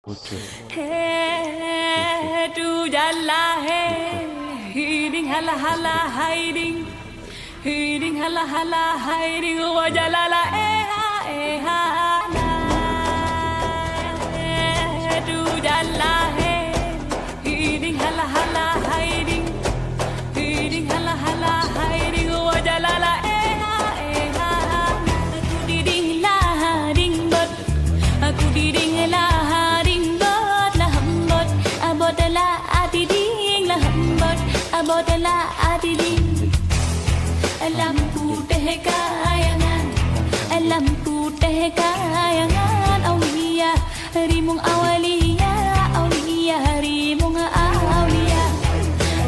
Pucuk. Hey, du jalla hey, hiding hala hala hiding, hiding hala hala hiding, wa jalala eha la. Du jalla hey, hiding hala hala hiding, hiding hala hala hiding, wa jalala eha. Aku diding la ding bot, aku diding la. Abodala adiding la hambot, abodala adiding. Lampu teh kayangan, lampu teh kayangan. Aulia rimung awalia, aulia rimung aulia.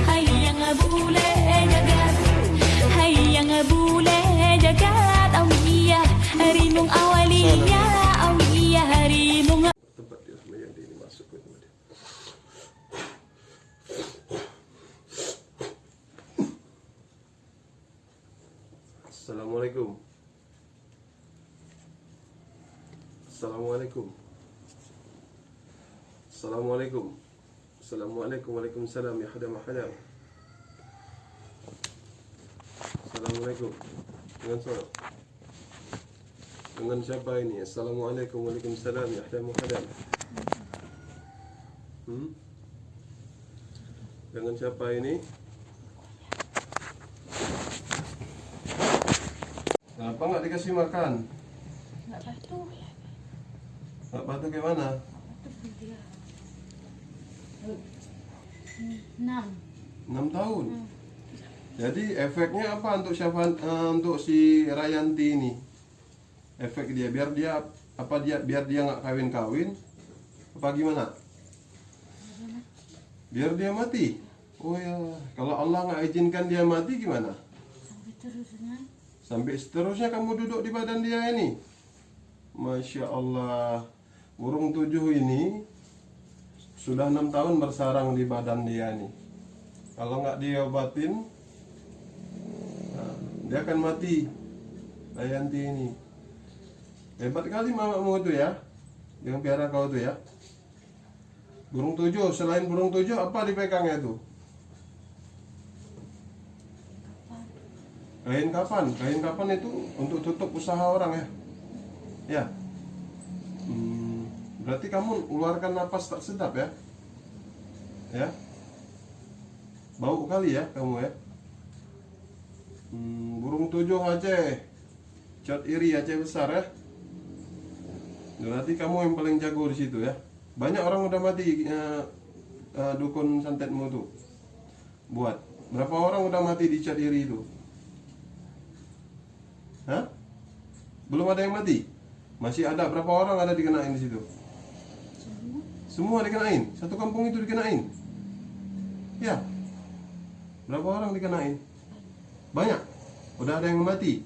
Hayang bule jagat, hayang bule jagat. Aulia rimung awalia, aulia rimung. Tempat dia semayang dia ini masuk ke tempat dia. Assalamualaikum. Assalamualaikum. Assalamualaikum. Assalamualaikum. Waalaikumsalam ya hadam hadam. Assalamualaikum. Dengan siapa? Dengan siapa ini? Assalamualaikum. Waalaikumsalam ya hadam hadam. Dengan siapa ini? Kenapa nggak dikasih makan? Nggak patuh. Nggak patuh kayak mana? 6 tahun. Jadi efeknya apa untuk untuk si Rayanti ini? Efek dia biar dia nggak kawin apa gimana? Biar dia mati. Oh ya, kalau Allah nggak izinkan dia mati gimana? Sampai seterusnya kamu duduk di badan dia ini. Masya Allah. Burung tujuh ini sudah 6 tahun bersarang di badan dia nih. Kalau nggak diobatin, dia akan mati. Rayanti ini hebat kali mamamu itu ya, yang piara kau itu ya. Burung tujuh, selain burung tujuh apa dipegangnya itu? Kain kapan? Kain kapan itu untuk tutup usaha orang ya? Ya. Berarti kamu keluarkan napas tak sedap ya? Ya. Bau kali ya kamu ya? Burung tujuh Aceh, cat iri Aceh besar ya. Berarti kamu yang paling jago di situ ya. Banyak orang udah mati dukun santetmu tuh. Buat berapa orang udah mati di cat iri itu? Hah? Belum ada yang mati? Masih ada berapa orang ada dikenain di situ? Semua dikenain. Satu kampung itu dikenain. Ya. Berapa orang dikenain? Banyak. Udah ada yang mati?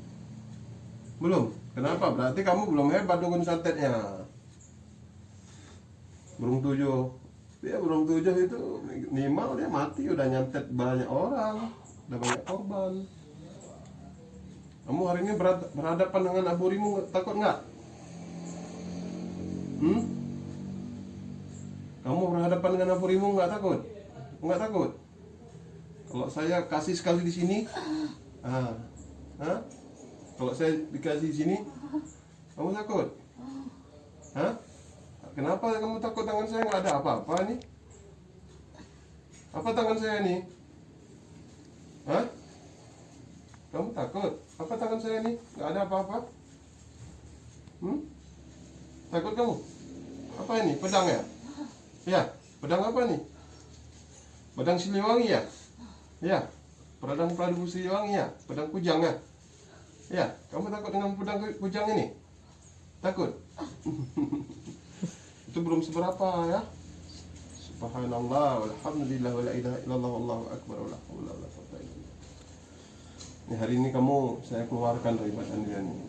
Belum. Kenapa? Berarti kamu belum hebat dukun santetnya. Burung tujuh. Ya burung tujuh itu minimal dia mati udah nyantet banyak orang, udah banyak korban. Kamu hari ini berhadapan dengan Abu Rimu, takut nggak? Kamu berhadapan dengan Abu Rimu nggak takut? Nggak takut? Kalau saya kasih sekali di sini, kalau saya dikasih di sini, kamu takut? Hah? Kenapa kamu takut? Tangan saya nggak ada apa-apa nih. Apa tangan saya nih? Hah? Kamu takut? Apa tangan saya nih? Nggak ada apa-apa? Takut kamu? Apa ini? Pedang ya? Ya, pedang apa nih? Pedang Siliwangi ya? Ya, pedang Prabu Siliwangi ya? Pedang kujang ya? Ya, kamu takut dengan pedang kujang ini? Takut? Itu belum seberapa ya. Subhanallah walhamdulillah wala ilaha illallah wallahu akbar wala haula wala quwwata illa billah. Ini hari ini kamu saya keluarkan dari badan dia nih.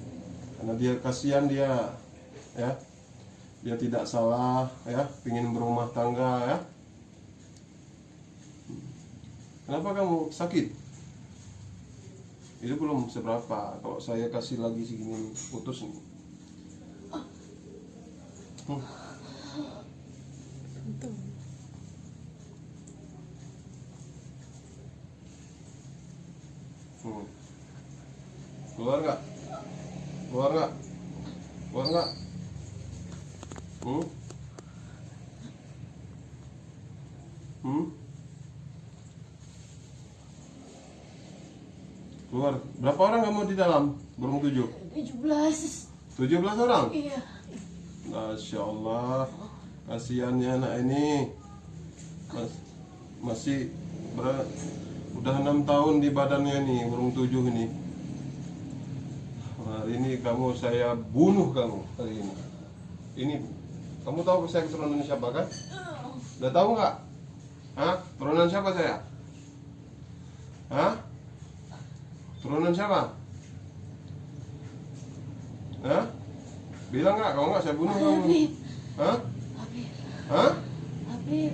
Karena dia kasihan dia ya. Dia tidak salah ya, ingin berumah tangga ya. Kenapa kamu sakit? Itu belum seberapa. Kalau saya kasih lagi segini putus nih. Keluar nggak? Keluar nggak? Keluar nggak? Keluar. Berapa orang kamu di dalam? Burung 7? 17. 17 orang? Iya. Masya Allah. Kasihannya anak ini. Masih udah 6 tahun di badannya nih, burung 7 ini. Hari ini saya bunuh kamu hari ini. Ini kamu tahu saya keturunan siapa kan? Udah tahu nggak? Hah? Turunan siapa saya? Hah? Turunan siapa? Hah? Bilang nggak? Kalau nggak saya bunuh kamu. Habib. Hah? Habib. Hah? Habib.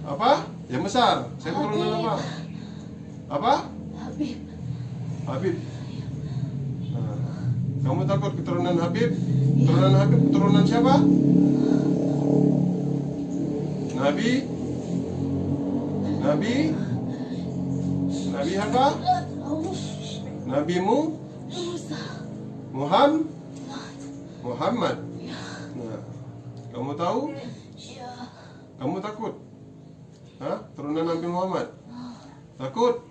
Apa? Yang besar. Saya keturunan apa? Apa? Habib. Habib. Nah, kamu takut keturunan Habib? Keturunan Habib, keturunan siapa? Nabi? Nabi? Nabi apa? Nabimu? Musa. Muhammad. Nah, kamu tahu? Iya. Kamu takut? Hah? Turunan Nabi Muhammad? Takut?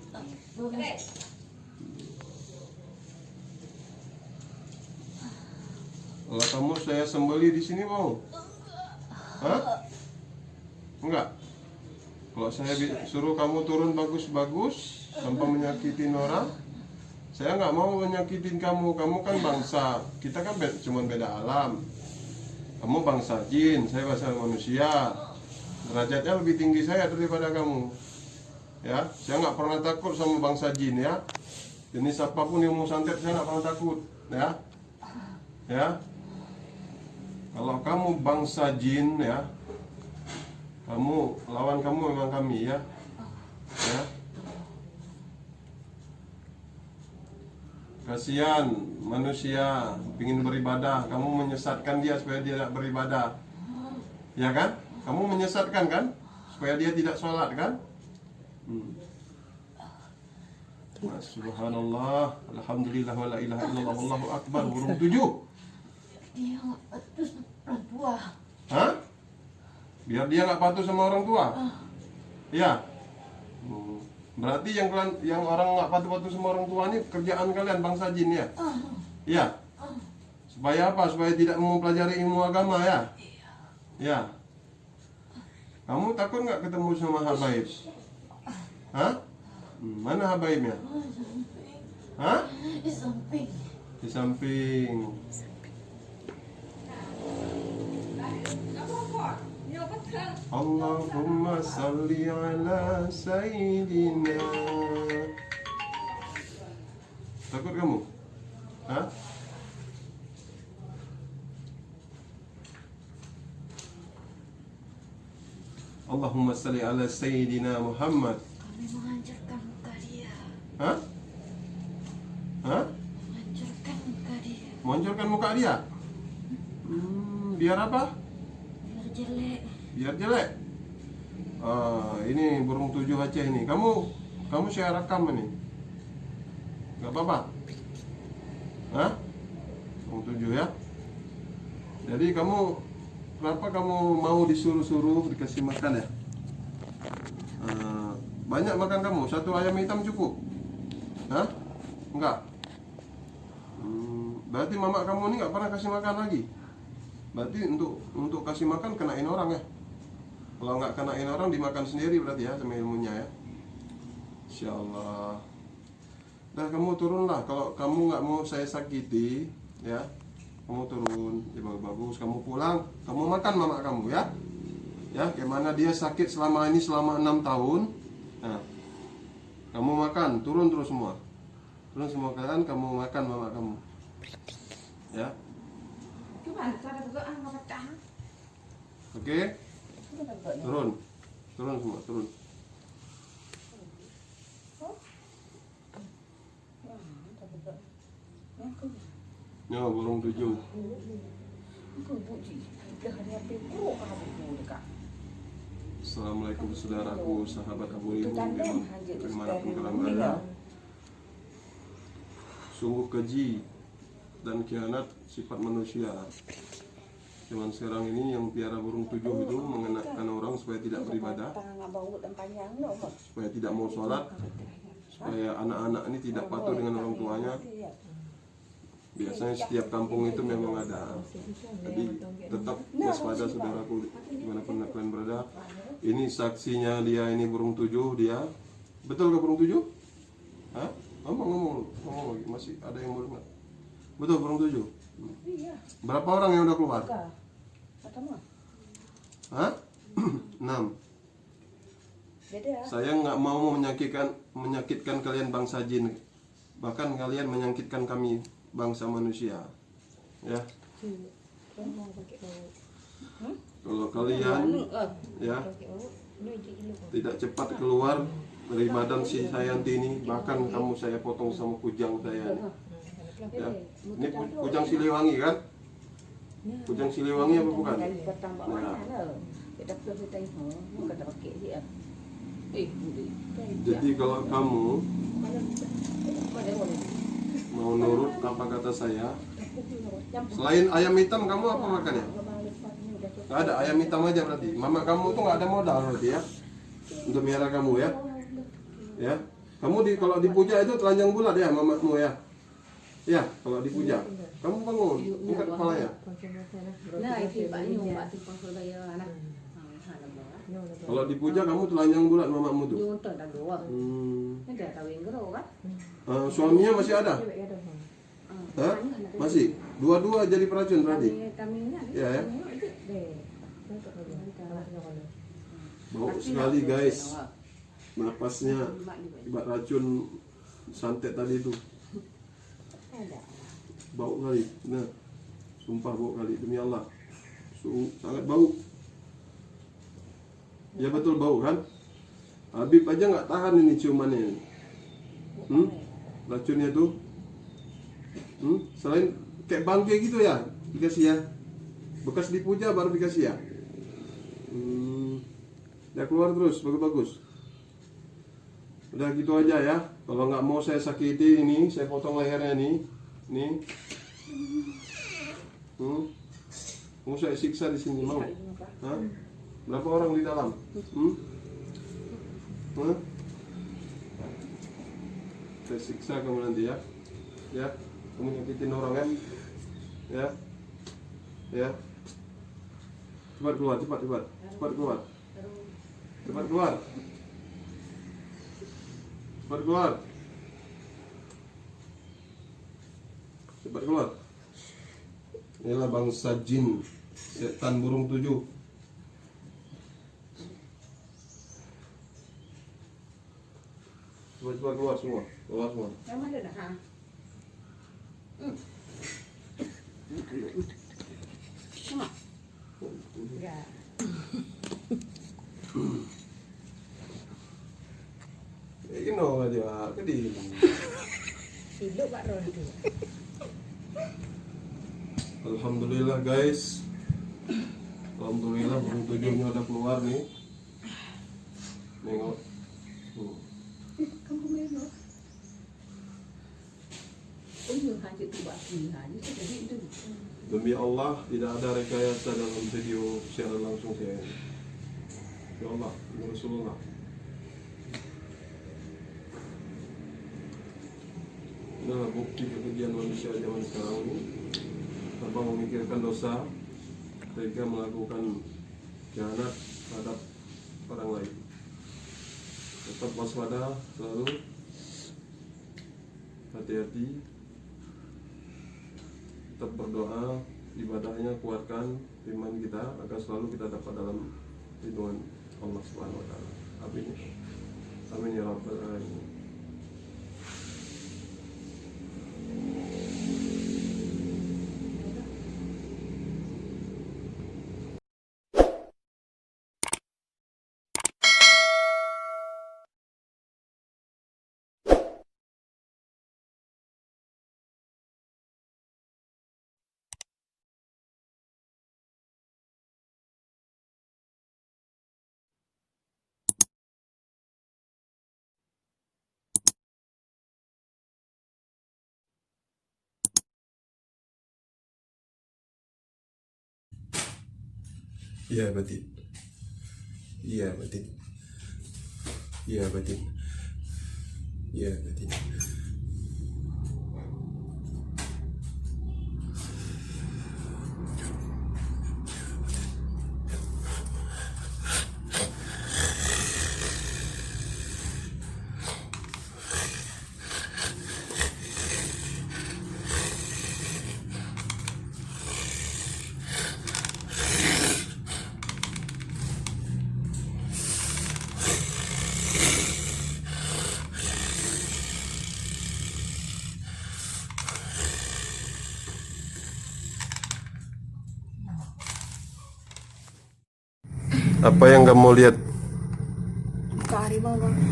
Kalau kamu saya sembeli di sini mau? Hah? Enggak. Kalau saya suruh kamu turun bagus-bagus tanpa menyakitin orang, saya nggak mau menyakitin kamu. Kamu kan bangsa, kita kan cuma beda alam. Kamu bangsa jin, saya bangsa manusia. Derajatnya lebih tinggi saya daripada kamu. Ya, saya nggak pernah takut sama bangsa jin ya. Jenis apapun yang mau santet saya nggak pernah takut. Ya, ya. Kalau kamu bangsa jin ya, lawan kamu memang kami ya. Ya. Kasihan manusia ingin beribadah, kamu menyesatkan dia supaya dia tidak beribadah. Ya kan? Kamu menyesatkan kan? Supaya dia tidak sholat kan? Subhanallah, alhamdulillah, wa la ilaha illallah, wallahu akbar. Burung 7. Dia nggak patuh orang tua. Hah? Biar dia nggak patuh sama orang tua? Iya. Berarti yang orang nggak patuh-patuh sama orang tua ini kerjaan kalian bangsa jin ya? Iya. Supaya apa? Supaya tidak mempelajari ilmu agama ya? Ya. Kamu takut nggak ketemu sama habaib? Hah? Mana habaibnya? Hah? Di samping. Di samping. Allahumma salli ala Sayyidina. Takut kamu? Hah? Allahumma salli ala Sayyidina Muhammad. Kami menghancurkan muka dia. Hah? Hah? Menghancurkan muka dia. Menghancurkan muka dia? Biar apa? Biar jelek. Biar jelek. Ini burung 7 Aceh ini. Kamu saya rekam ini. Gak apa-apa. Hah? Burung 7 ya. Jadi kenapa kamu mau disuruh-suruh dikasih makan ya? Banyak makan kamu. 1 ayam hitam cukup. Hah? Enggak. Berarti mama kamu ini nggak pernah kasih makan lagi. Berarti untuk kasih makan kenain orang ya. Kalau nggak kenain orang dimakan sendiri berarti ya sama ilmunya ya. Insyaallah. Dah kamu turunlah. Kalau kamu nggak mau saya sakiti ya, kamu turun. Ya bagus. Kamu pulang. Kamu makan mama kamu ya. Ya, gimana dia sakit selama 6 tahun. Nah, kamu makan, turun terus semua. Turun semua kalian, kamu makan mama kamu. Ya. Gimana cara berdoa nggak pecah? Oke. Turun semua, turun. Ya, burung 7. Assalamualaikum saudaraku, sahabat Abu Ilmu dimanapun kalian berada. Sungguh keji dan khianat sifat manusia. Zaman sekarang ini yang piara burung tujuh itu mengenakan orang supaya tidak beribadah, supaya tidak mau sholat, supaya anak-anak ini tidak patuh dengan orang tuanya. Biasanya setiap kampung itu memang ada. Jadi tetap waspada saudaraku dimanapun kalian berada. Ini saksinya dia, ini burung tujuh dia. Betul ke burung tujuh? Hah? Ngomong lagi. Masih ada yang belum? Betul burung tujuh? Berapa orang yang udah keluar? Hah? 6. Saya nggak mau menyakitkan kalian bangsa jin. Bahkan kalian menyakitkan kami bangsa manusia. Ya. Kalau kalian ya tidak cepat keluar dari badan si Sayanti ini, bahkan kamu saya potong sama kujang saya. Ya. Ini kujang Siliwangi kan? Kujang Siliwangi apa bukan? Nah. Jadi kalau kamu mau nurut apa kata saya, selain ayam hitam kamu apa makannya? Gak ada, ayam hitam aja berarti. Mama kamu tuh gak ada modal berarti ya, untuk miara kamu ya. Ya, kamu kalau dipuja itu telanjang bulat ya mamamu ya. Ya, kalau dipuja, kamu bangun, angkat kepalanya. Kalau dipuja kamu telanjang bulat mamamu tuh. Suaminya masih ada? Hah? Masih? Dua-dua jadi peracun berarti? Ya, ya. Bau sekali guys. Napasnya ibarat racun santet tadi itu. Bau kali. Nah, sumpah bau kali demi Allah. Sangat bau. Ya betul bau kan? Habib aja nggak tahan ini ciumannya. Racunnya tuh. Selain kayak bangke gitu ya, dikasih ya. Bekas dipuja baru dikasih ya. Ya keluar terus, bagus-bagus. Udah gitu aja ya. Kalau nggak mau saya sakiti ini, saya potong lehernya nih. Nih. Mau saya siksa di sini mau? Hah? Berapa orang di dalam? Saya siksa kamu nanti ya. Ya, kamu nyakitin orang kan? Ya. Ya. Cepat keluar, cepat keluar. Cepat keluar. Cepat keluar. Cepat keluar. Inilah bangsa jin, setan burung tujuh. Cepat keluar semua. Keluar semua. Ini aja kedih. Alhamdulillah guys. Alhamdulillah burung tujuhnya udah keluar nih. Nengok. Demi Allah tidak ada rekayasa dalam video secara langsung saya ini. Ya Allah, ya Rasulullah. Nah, bukti kekejian manusia zaman sekarang ini tanpa memikirkan dosa, mereka melakukan khianat terhadap orang lain. Tetap waspada, selalu hati-hati, tetap berdoa, ibadahnya kuatkan iman kita agar selalu kita dapat dalam lindungan Allah Subhanahu wa taala. Amin. Amin ya rabbal alamin. Iya batin. Iya batin. Iya batin. Iya batin. Apa yang kamu lihat? Muka harimau bang.